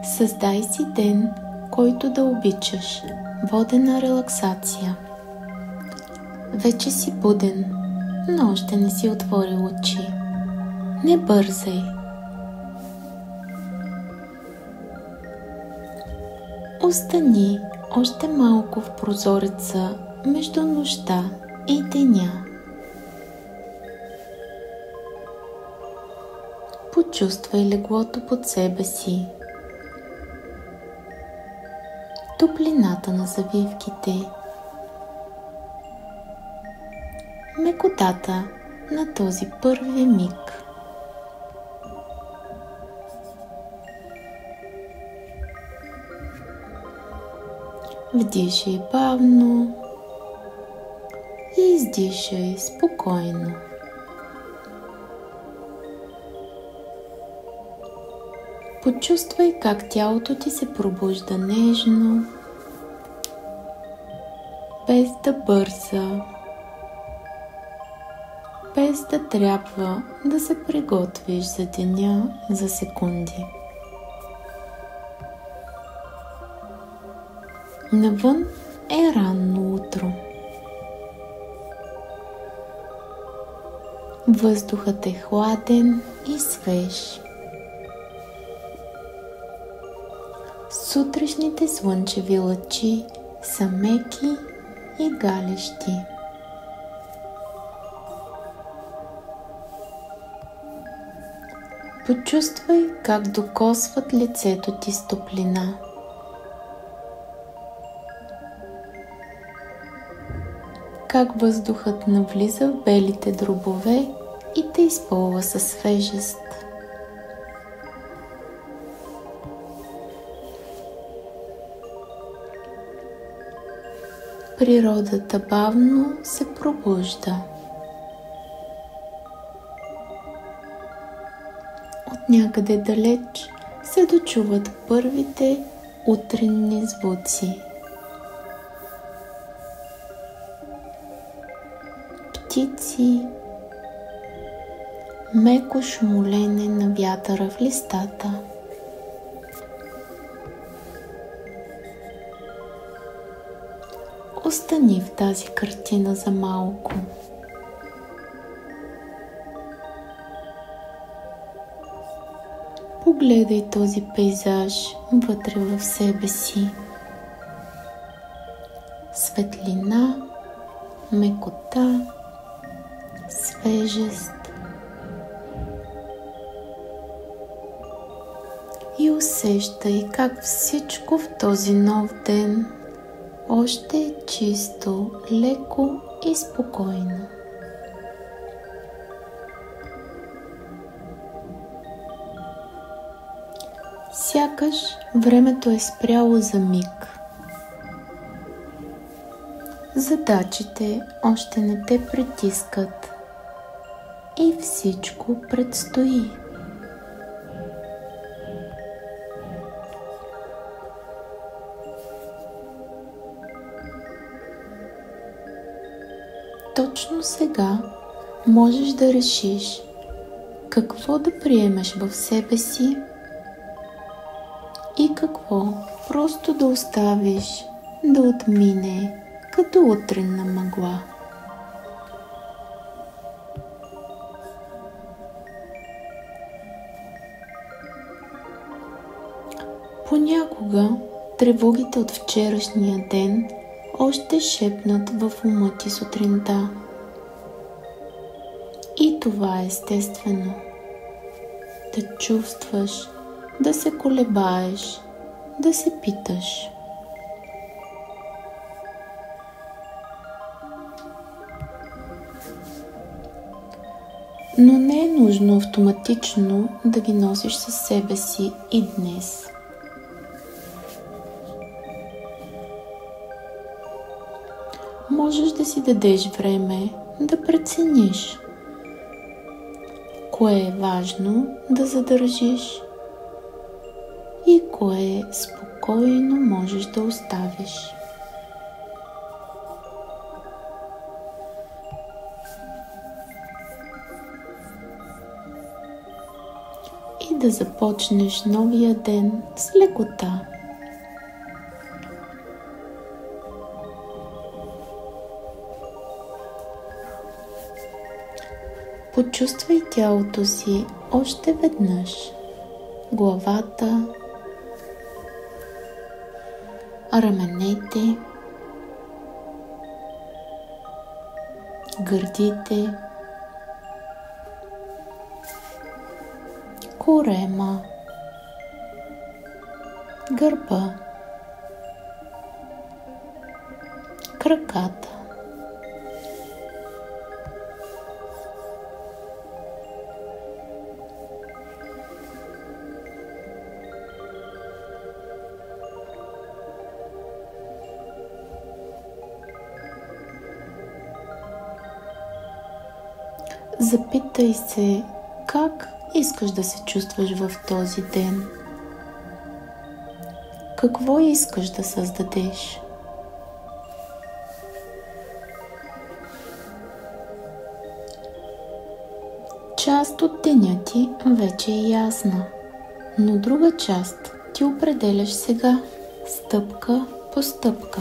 Създай си ден, който да обичаш. Водена релаксация. Вече си буден, но още не си отворил очи. Не бързай. Остани още малко в прозореца между нощта и деня. Почувствай леглото под себе си. Топлината на завивките. Мекотата на този първи миг. Вдишай бавно и издишай спокойно. Почувствай как тялото ти се пробужда нежно, без да бърза, без да трябва да се приготвиш за деня за секунди. Навън е ранно утро. Въздухът е хладен и свеж. Сутрешните слънчеви лъчи са меки и галещи. Почувствай как докосват лицето ти с топлина. Как въздухът навлиза в белите дробове и те изпълва със свежест. Природата бавно се пробужда. От някъде далеч се дочуват първите утринни звуци. Птици, меко шумолене на вятъра в листата. Остани в тази картина за малко. Погледай този пейзаж вътре в себе си. Светлина, мекота, свежест. И усещай как всичко в този нов ден още е чисто, леко и спокойно. Сякаш времето е спряло за миг. Задачите още не те притискат и всичко предстои. Точно сега можеш да решиш какво да приемеш в себе си и какво просто да оставиш да отмине като утринна мъгла. Понякога тревогите от вчерашния ден още шепнат в ума ти сутринта. И това е естествено. Да чувстваш, да се колебаеш, да се питаш. Но не е нужно автоматично да ги носиш със себе си и днес. Можеш да си дадеш време да прецениш кое е важно да задържиш и кое спокойно можеш да оставиш. И да започнеш новия ден с лекота. Почувствай тялото си още веднъж. Главата, раменете, гърдите, корема, гърба, краката. Запитай се как искаш да се чувстваш в този ден. Какво искаш да създадеш? Част от деня ти вече е ясна, но друга част ти определяш сега, стъпка по стъпка.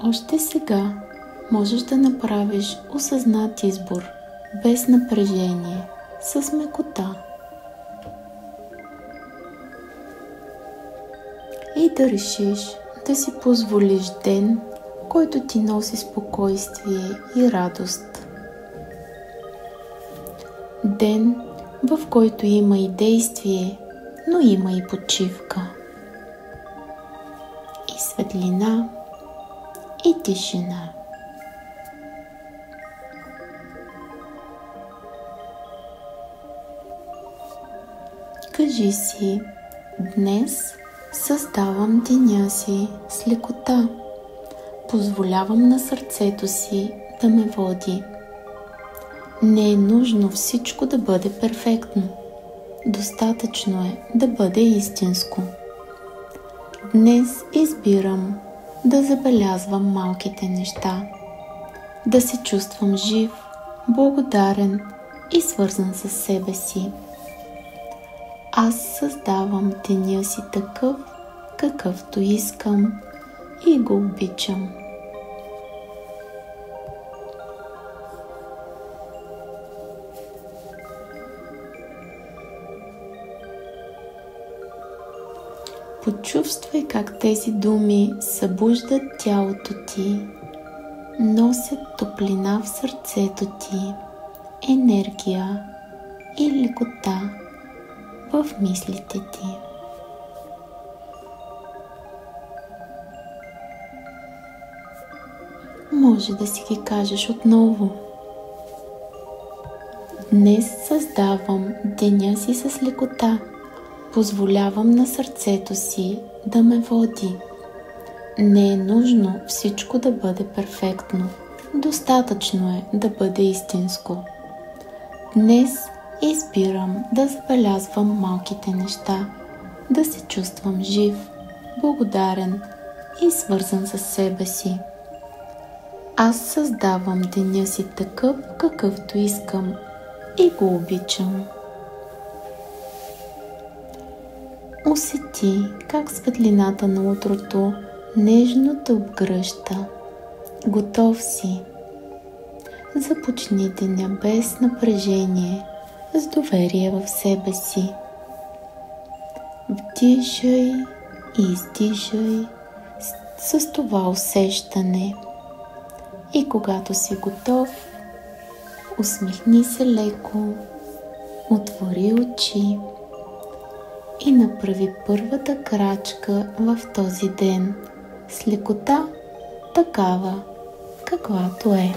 Още сега можеш да направиш осъзнат избор, без напрежение, с мекота. И да решиш да си позволиш ден, който ти носи спокойствие и радост. Ден, в който има и действие, но има и почивка. И светлина, и тишина. Кажи си: днес създавам деня си с лекота. Позволявам на сърцето си да ме води. Не е нужно всичко да бъде перфектно. Достатъчно е да бъде истинско. Днес избирам да забелязвам малките неща, да се чувствам жив, благодарен и свързан със себе си. Аз създавам деня си такъв, какъвто искам и го обичам. Почувствай как тези думи събуждат тялото ти, носят топлина в сърцето ти, енергия и лекота в мислите ти. Може да си ги кажеш отново. Днес създавам деня си с лекота. Позволявам на сърцето си да ме води. Не е нужно всичко да бъде перфектно. Достатъчно е да бъде истинско. Днес избирам да забелязвам малките неща, да се чувствам жив, благодарен и свързан със себе си. Аз създавам деня си такъв, какъвто искам и го обичам. Усети как светлината на утрото нежно те обгръща. Готов си. Започни деня без напрежение, с доверие в себе си. Вдишай и издишай с това усещане. И когато си готов, усмихни се леко, отвори очи и направи първата крачка в този ден с лекота такава, каквато е.